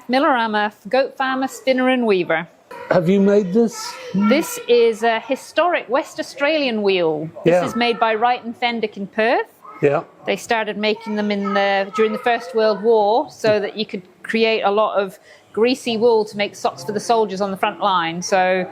Cath Miller. I'm a goat farmer, spinner and weaver. Have you made this? This is a historic West Australian wheel. This is made by Wright and Fendick in Perth. Yeah. They started making them during the First World War so that you could create a lot of greasy wool to make socks for the soldiers on the front line. So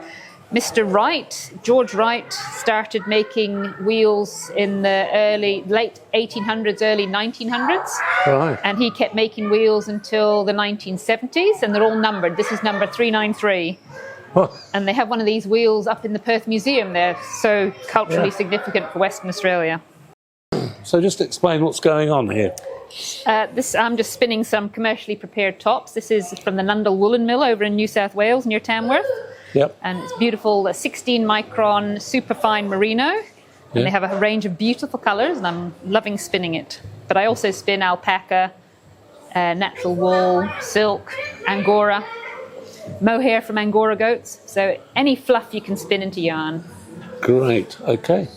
Mr. Wright, George Wright, started making wheels in the late 1800s, early 1900s. Right. And he kept making wheels until the 1970s, and they're all numbered. This is number 393. Oh. And they have one of these wheels up in the Perth Museum. They're so culturally significant for Western Australia. So just explain what's going on here. I'm just spinning some commercially prepared tops. This is from the Nundle Woolen Mill over in New South Wales near Tamworth. Yep. And it's beautiful 16 micron superfine merino. And they have a range of beautiful colours, and I'm loving spinning it. But I also spin alpaca, natural wool, silk, angora, mohair from Angora goats. So any fluff you can spin into yarn. Great, okay.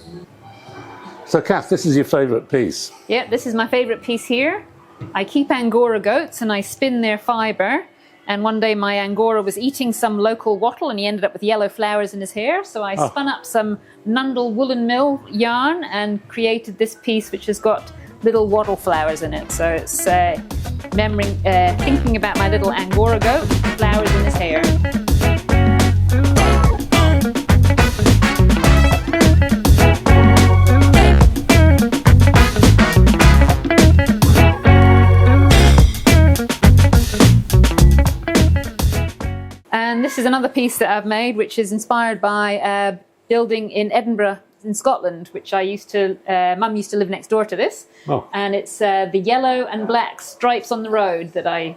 So Cath, this is your favourite piece? Yeah, this is my favourite piece here. I keep Angora goats and I spin their fibre. And one day my Angora was eating some local wattle and he ended up with yellow flowers in his hair. So I spun up some Nundle Woolen Mill yarn and created this piece which has got little wattle flowers in it. So it's thinking about my little Angora goat, flowers in his hair. And this is another piece that I've made, which is inspired by a building in Edinburgh in Scotland, which Mum used to live next door to this. Oh. And it's the yellow and black stripes on the road that I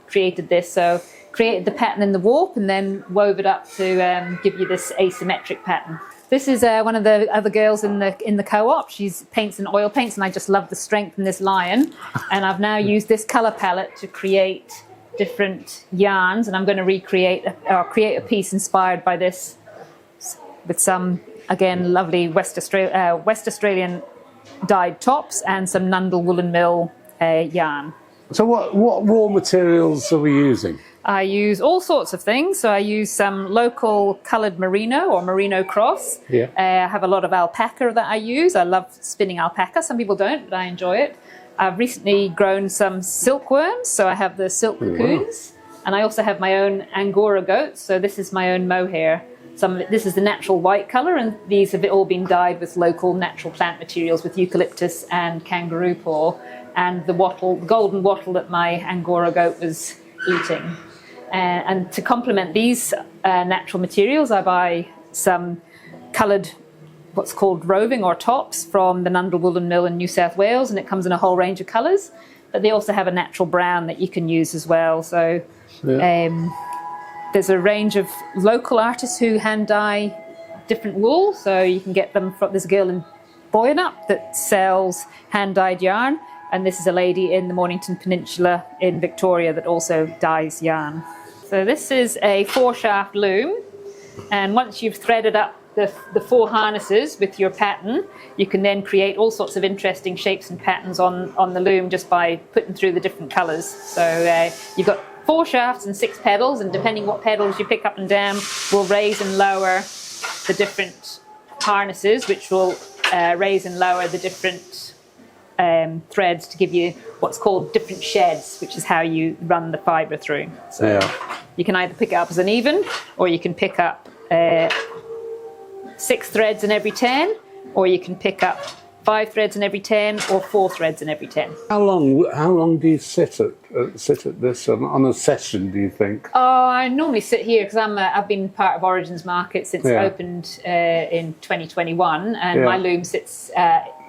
created this. So created the pattern in the warp and then wove it up to give you this asymmetric pattern. This is one of the other girls in the co-op. She's paints and oil paints, and I just love the strength in this lion. And I've now used this colour palette to create different yarns, and I'm going to create a piece inspired by this with some, again, lovely West Australian dyed tops and some Nundle Woolen Mill yarn. So what raw materials are we using? I use all sorts of things. So I use some local coloured merino or merino cross. Yeah. I have a lot of alpaca that I use. I love spinning alpaca. Some people don't, but I enjoy it. I've recently grown some silkworms, so I have the silk cocoons. And I also have my own Angora goats, so this is my own mohair. This is the natural white colour, and these have all been dyed with local natural plant materials with eucalyptus and kangaroo paw, and the golden wattle that my Angora goat was eating. And to complement these natural materials, I buy some coloured what's called roving or tops from the Nundle Woolen Mill in New South Wales, and it comes in a whole range of colours. But they also have a natural brown that you can use as well. So there's a range of local artists who hand dye different wool. So you can get them from, there's a girl in Boyanup that sells hand dyed yarn, and this is a lady in the Mornington Peninsula in Victoria that also dyes yarn. So this is a 4-shaft loom, and once you've threaded up the 4 harnesses with your pattern, you can then create all sorts of interesting shapes and patterns on the loom just by putting through the different colours. So you've got 4 shafts and 6 pedals, and depending what pedals you pick up and down will raise and lower the different harnesses, which will raise and lower the different threads to give you what's called different sheds, which is how you run the fibre through. So you can either pick it up as an even, or you can pick up 6 threads in every 10, or you can pick up 5 threads in every 10, or 4 threads in every 10. How long do you sit at this on a session, do you think? Oh, I normally sit here because I've been part of Origins Market since it opened in 2021, and my loom sits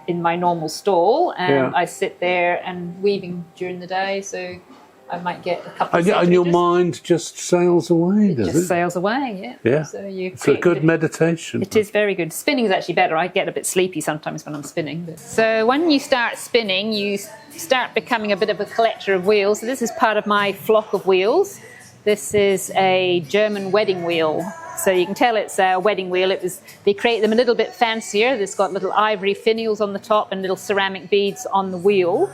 in my normal stall, and I sit there and weaving during the day, so I might get a couple of And your mind just sails away, does it? Just sails away, yeah. So it's a good meditation. It is very good. Spinning is actually better. I get a bit sleepy sometimes when I'm spinning. So when you start spinning, you start becoming a bit of a collector of wheels. So this is part of my flock of wheels. This is a German wedding wheel. So you can tell it's a wedding wheel. They create them a little bit fancier. It's got little ivory finials on the top and little ceramic beads on the wheel.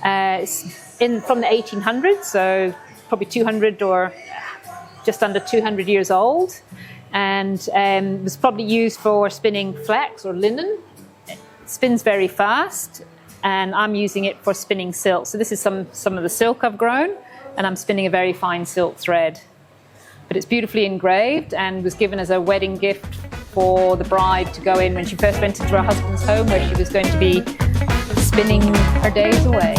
It's from the 1800s, so probably 200 or just under 200 years old, and was probably used for spinning flax or linen. It spins very fast, and I'm using it for spinning silk. So this is some of the silk I've grown, and I'm spinning a very fine silk thread. But it's beautifully engraved and was given as a wedding gift for the bride to go in when she first went into her husband's home, where she was going to be spinning her days away.